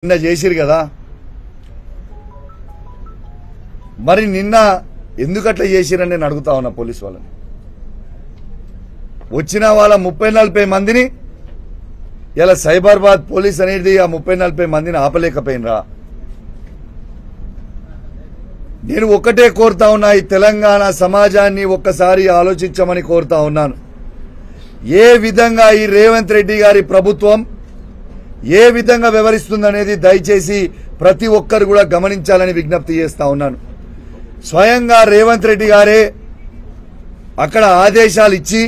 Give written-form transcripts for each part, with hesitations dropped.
నిన్న చేసిరు కదా మరి నిన్న ఎందుకట్లా చేసిరని నేను అడుగుతా ఉన్నా పోలీసు వాళ్ళని వచ్చిన వాళ్ళ 30-40 మందిని ఇలా సైబరాబాద్ పోలీస్ అనేది ఆ 30-40 మందిని ఆపలేకపోయినరా నేను ఒక్కటే కోరుతా ఉన్నా ఈ తెలంగాణ సమాజాన్ని ఒక్కసారి ఆలోచించమని కోరుతా ఉన్నాను ఏ విధంగా ఈ రేవంత్ రెడ్డి గారి ప్రభుత్వం ఏ విధంగా వ్యవహరిస్తుందనేది దయచేసి ప్రతి ఒక్కరు కూడా గమనించాలని విజ్ఞప్తి చేస్తా ఉన్నాను స్వయంగా రేవంత్ రెడ్డి గారే అక్కడ ఆదేశాలు ఇచ్చి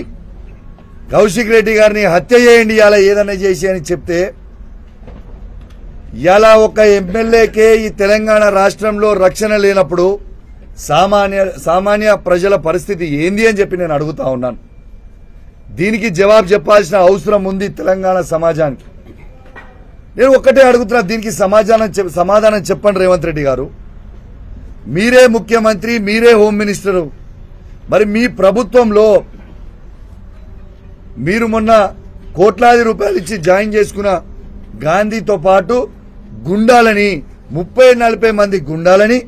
కౌశిక్ రెడ్డి గారిని హత్య చేయండి ఇలా ఏదైనా చేసి అని చెప్తే ఇలా ఒక ఎమ్మెల్యేకే ఈ తెలంగాణ రాష్ట్రంలో రక్షణ లేనప్పుడు సామాన్య ప్రజల పరిస్థితి ఏంది అని చెప్పి నేను అడుగుతా ఉన్నాను దీనికి జవాబు చెప్పాల్సిన అవసరం ఉంది తెలంగాణ సమాజానికి నేను ఒక్కటే అడుగుతున్నా దీనికి సమాధానం చెప్పండి రేవంత్ రెడ్డి గారు మీరే ముఖ్యమంత్రి మీరే హోమ్ మినిస్టర్ మరి మీ ప్రభుత్వంలో మీరు మొన్న కోట్లాది రూపాయలు ఇచ్చి జాయిన్ చేసుకున్న గాంధీతో పాటు గుండాలని 30-40 మంది గుండాలని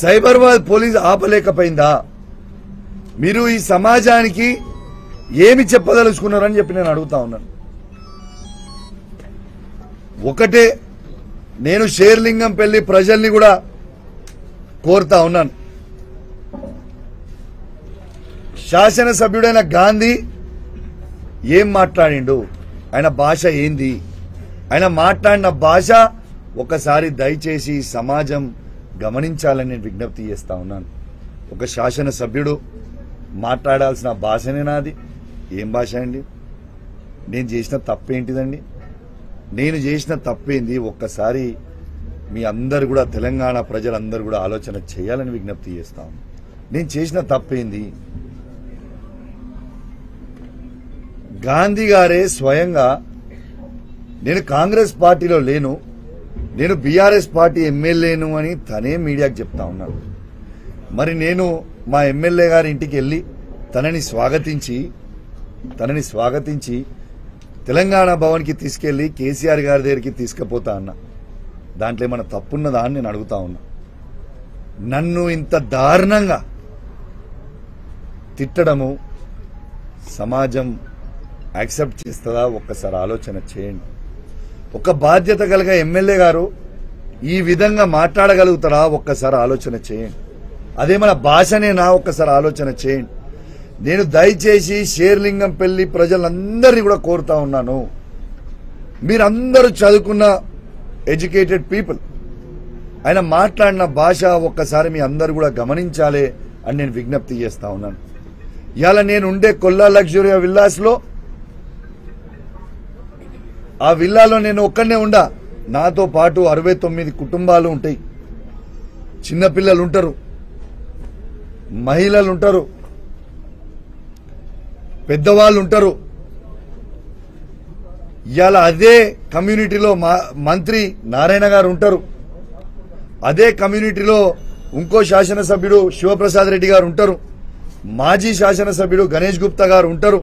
సైబరాబాద్ పోలీస్ ఆపలేకపోయిందా మీరు ఈ సమాజానికి ఏమి చెప్పదలుచుకున్నారని చెప్పి నేను అడుగుతా ఉన్నాను ఒకటే నేను షేర్లింగంపల్లి ప్రజల్ని కూడా కోరుతా ఉన్నాను శాసనసభ్యుడైన గాంధీ ఏం మాట్లాడిండు ఆయన భాష ఏంది ఆయన మాట్లాడిన భాష ఒకసారి దయచేసి సమాజం గమనించాలని నేను విజ్ఞప్తి చేస్తా ఉన్నాను ఒక శాసనసభ్యుడు మాట్లాడాల్సిన భాషనే నాది ఏం భాష అండి నేను చేసిన తప్పేంటిదండి నేను చేసిన తప్పేంది ఒక్కసారి మీ అందరు కూడా తెలంగాణ ప్రజలందరూ కూడా ఆలోచన చేయాలని విజ్ఞప్తి చేస్తాం నేను చేసిన తప్పేంది గాంధీ గారే స్వయంగా నేను కాంగ్రెస్ పార్టీలో లేను నేను బీఆర్ఎస్ పార్టీ ఎమ్మెల్యేను అని తనే మీడియాకు చెప్తా ఉన్నాడు మరి నేను మా ఎమ్మెల్యే గారి ఇంటికి వెళ్ళి తనని స్వాగతించి తెలంగాణ భవన్కి తీసుకెళ్లి కేసీఆర్ గారి దగ్గరికి తీసుకుపోతా అన్నా దాంట్లో ఏమైనా తప్పున్నదా అని నేను అడుగుతా ఉన్నా నన్ను ఇంత దారుణంగా తిట్టడము సమాజం యాక్సెప్ట్ చేస్తుందా ఒక్కసారి ఆలోచన చేయండి ఒక బాధ్యత కలిగిన ఎమ్మెల్యే గారు ఈ విధంగా మాట్లాడగలుగుతారా ఒక్కసారి ఆలోచన చేయండి అదేమన్నా భాషనేనా ఒక్కసారి ఆలోచన చేయండి నేను దయచేసి షేర్లింగంపల్లి ప్రజలందరినీ కూడా కోరుతా ఉన్నాను మీరందరూ చదువుకున్న ఎడ్యుకేటెడ్ పీపుల్ ఆయన మాట్లాడిన భాష ఒక్కసారి మీ అందరు కూడా గమనించాలి అని నేను విజ్ఞప్తి చేస్తా ఉన్నాను ఇవాళ నేను ఉండే కొల్లా లగ్జరీ విల్లాస్లో ఆ విల్లాలో నేను ఒక్కనే ఉండా నాతో పాటు 69 కుటుంబాలు ఉంటాయి చిన్నపిల్లలు ఉంటారు మహిళలు ఉంటారు పెద్దవాళ్ళు ఉంటారు ఇవాళ అదే కమ్యూనిటీలో మంత్రి నారాయణ గారు ఉంటారు అదే కమ్యూనిటీలో ఇంకో శాసనసభ్యుడు శివప్రసాద్ రెడ్డి గారు ఉంటారు మాజీ శాసనసభ్యుడు గణేష్ గుప్తా గారు ఉంటారు